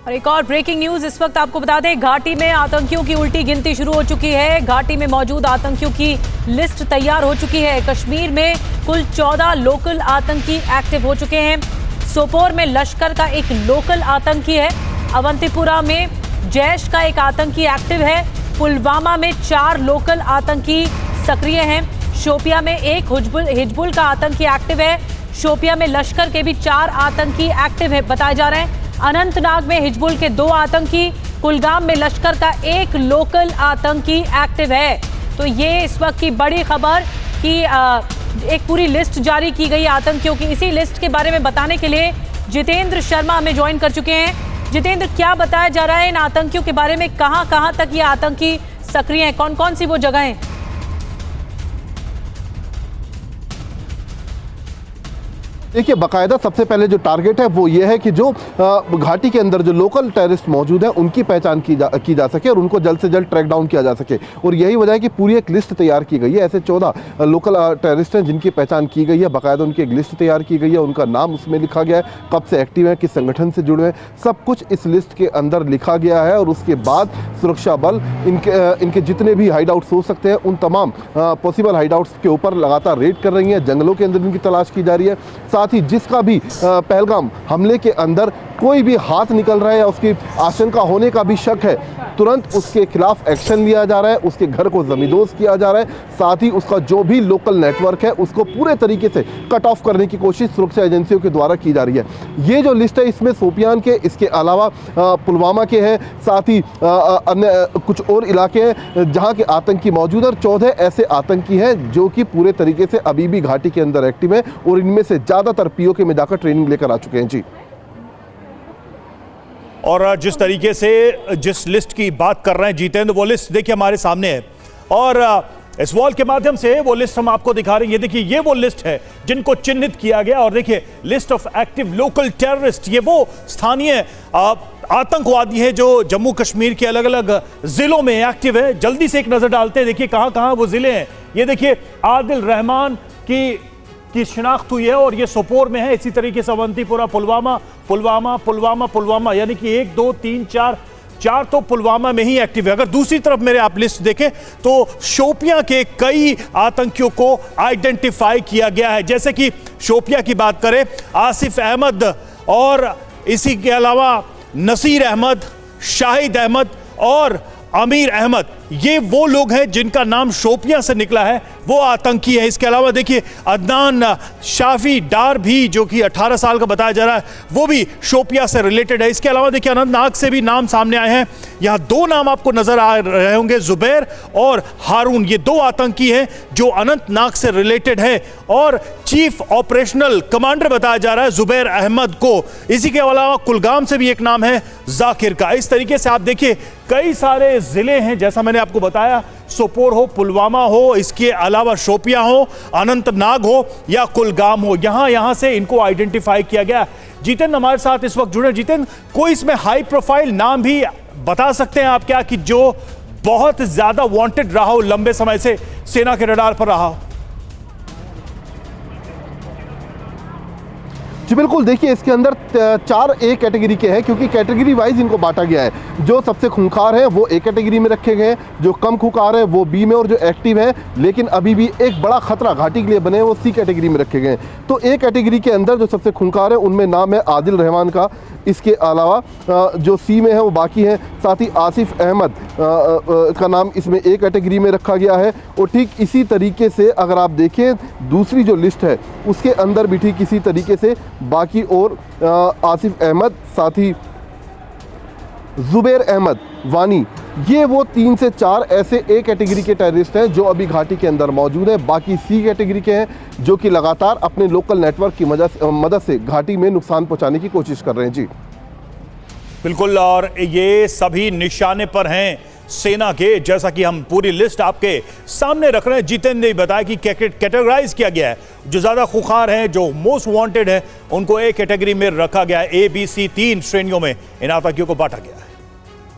और एक और ब्रेकिंग न्यूज इस वक्त आपको बता दें, घाटी में आतंकियों की उल्टी गिनती शुरू हो चुकी है। घाटी में मौजूद आतंकियों की लिस्ट तैयार हो चुकी है। कश्मीर में कुल 14 लोकल आतंकी एक्टिव हो चुके हैं। सोपोर में लश्कर का एक लोकल आतंकी है। अवंतीपुरा में जैश का एक आतंकी एक्टिव है। पुलवामा में 4 लोकल आतंकी सक्रिय हैं। शोपिया में एक हिजबुल का आतंकी एक्टिव है। शोपिया में लश्कर के भी 4 आतंकी एक्टिव है बताए जा रहे हैं। अनंतनाग में हिजबुल के 2 आतंकी, कुलगाम में लश्कर का एक लोकल आतंकी एक्टिव है। तो ये इस वक्त की बड़ी खबर कि एक पूरी लिस्ट जारी की गई आतंकियों की। इसी लिस्ट के बारे में बताने के लिए जितेंद्र शर्मा हमें ज्वाइन कर चुके हैं। जितेंद्र, क्या बताया जा रहा है इन आतंकियों के बारे में? कहां तक ये आतंकी सक्रिय हैं? कौन कौन सी वो जगहें? देखिए, बाकायदा सबसे पहले जो टारगेट है वो ये है कि जो घाटी के अंदर जो लोकल टेररिस्ट मौजूद हैं उनकी पहचान की जा सके और उनको जल्द से जल्द ट्रैक डाउन किया जा सके। और यही वजह है कि पूरी एक लिस्ट तैयार की गई है। ऐसे 14 लोकल टेररिस्ट हैं जिनकी पहचान की गई है। बाकायदा उनकी एक लिस्ट तैयार की गई है, उनका नाम उसमें लिखा गया है, कब से एक्टिव है, किस संगठन से जुड़े हैं, सब कुछ इस लिस्ट के अंदर लिखा गया है। और उसके बाद सुरक्षा बल इनके जितने भी हाइड आउट्स हो सकते हैं उन तमाम पॉसिबल हाइड आउट्स के ऊपर लगातार रेड कर रही हैं। जंगलों के अंदर इनकी तलाश की जा रही है। साथ ही जिसका भी पहलगाम हमले के अंदर कोई भी हाथ निकल रहा है या उसकी आशंका होने का भी शक है, तुरंत उसके खिलाफ एक्शन लिया जा रहा है। उसके घर को जमींदोज किया जा रहा है। साथ ही उसका जो भी लोकल नेटवर्क है उसको पूरे तरीके से कट ऑफ करने की कोशिश सुरक्षा एजेंसियों के द्वारा की जा रही है। ये जो लिस्ट है इसमें शोपियान के, इसके अलावा पुलवामा के हैं, साथ ही अन्य कुछ और इलाके हैं जहाँ के आतंकी मौजूद हैं। 14 ऐसे आतंकी हैं जो कि पूरे तरीके से अभी भी घाटी के अंदर एक्टिव हैं और इनमें से ज़्यादातर पीओके में जाकर ट्रेनिंग लेकर आ चुके हैं। जी, और जिस तरीके से जिस लिस्ट की बात कर रहे हैं जितेंद्र, वो लिस्ट देखिए हमारे सामने है और इस वॉल के माध्यम से वो लिस्ट हम आपको दिखा रहे हैं। ये देखिए, ये वो लिस्ट है जिनको चिन्हित किया गया। और देखिए, list of active local terrorist, ये वो स्थानीय आतंकवादी है जो जम्मू कश्मीर के अलग अलग जिलों में एक्टिव है। जल्दी से एक नजर डालते हैं, देखिए कहां कहां वो जिले हैं। ये देखिए, आदिल रहमान की शिनाख्त हुई है और ये सोपोर में है। इसी तरीके से अवंतीपुरा, पुलवामा, यानी कि 1 2 3 4 तो पुलवामा में ही एक्टिव है। अगर दूसरी तरफ मेरे आप लिस्ट देखें तो शोपियां के कई आतंकियों को आइडेंटिफाई किया गया है। जैसे कि शोपियां की बात करें, आसिफ अहमद और इसी के अलावा नसीर अहमद, शाहिद अहमद और अमीर अहमद, ये वो लोग हैं जिनका नाम शोपियां से निकला है, वो आतंकी है। इसके अलावा देखिए, अदनान शाफी डार भी, जो कि 18 साल का बताया जा रहा है, वो भी शोपियां से रिलेटेड है। इसके अलावा देखिए, अनंतनाग से भी नाम सामने आए हैं। यहाँ 2 नाम आपको नजर आ रहे होंगे, जुबैर और हारून। ये 2 आतंकी हैं जो अनंतनाग से रिलेटेड है और चीफ ऑपरेशनल कमांडर बताया जा रहा है जुबैर अहमद को। इसी के अलावा कुलगाम से भी एक नाम है जाकिर का। इस तरीके से आप देखिए, कई सारे जिले हैं, जैसा मैंने आपको बताया, सोपोर हो, पुलवामा हो, इसके अलावा शोपियां हो, अनंतनाग हो या कुलगाम हो, यहां से इनको आइडेंटिफाई किया गया। जितेंद्र हमारे साथ इस वक्त जुड़े। जितेंद्र, कोई इसमें हाई प्रोफाइल नाम भी बता सकते हैं आप क्या, कि जो बहुत ज्यादा वांटेड रहा हो, लंबे समय से सेना के रडार पर रहा हो? जी बिल्कुल, देखिए इसके अंदर 4 A कैटेगरी के हैं, क्योंकि कैटेगरी वाइज इनको बांटा गया है। जो सबसे खूंखार है वो A कैटेगरी में रखे गए हैं, जो कम खूंखार है वो B में, और जो एक्टिव है लेकिन अभी भी एक बड़ा खतरा घाटी के लिए बने हैं वो C कैटेगरी में रखे गए हैं। तो A कैटेगरी के अंदर जो सबसे खूंखार है उनमें नाम है आदिल रहमान का। इसके अलावा जो C में है वो बाकी हैं। साथ ही आसिफ अहमद का नाम इसमें A कैटेगरी में रखा गया है। और ठीक इसी तरीके से अगर आप देखें दूसरी जो लिस्ट है उसके अंदर भी ठीक इसी तरीके से बाकी और आसिफ अहमद, साथ ही जुबैर अहमद वानी, ये वो 3 से 4 ऐसे A कैटेगरी के टेररिस्ट हैं जो अभी घाटी के अंदर मौजूद हैं। बाकी C कैटेगरी के हैं जो कि लगातार अपने लोकल नेटवर्क की मदद से घाटी में नुकसान पहुंचाने की कोशिश कर रहे हैं। जी बिल्कुल, और ये सभी निशाने पर हैं सेना के, जैसा कि हम पूरी लिस्ट आपके सामने रख रहे हैं। जितेंद्र ने बताया कि कैटेगराइज किया गया है, जो ज़्यादा खुखार हैं, जो मोस्ट वांटेड है, उनको A कैटेगरी में रखा गया है। A, B, C 3 श्रेणियों में इन आतंकियों को बांटा गया है।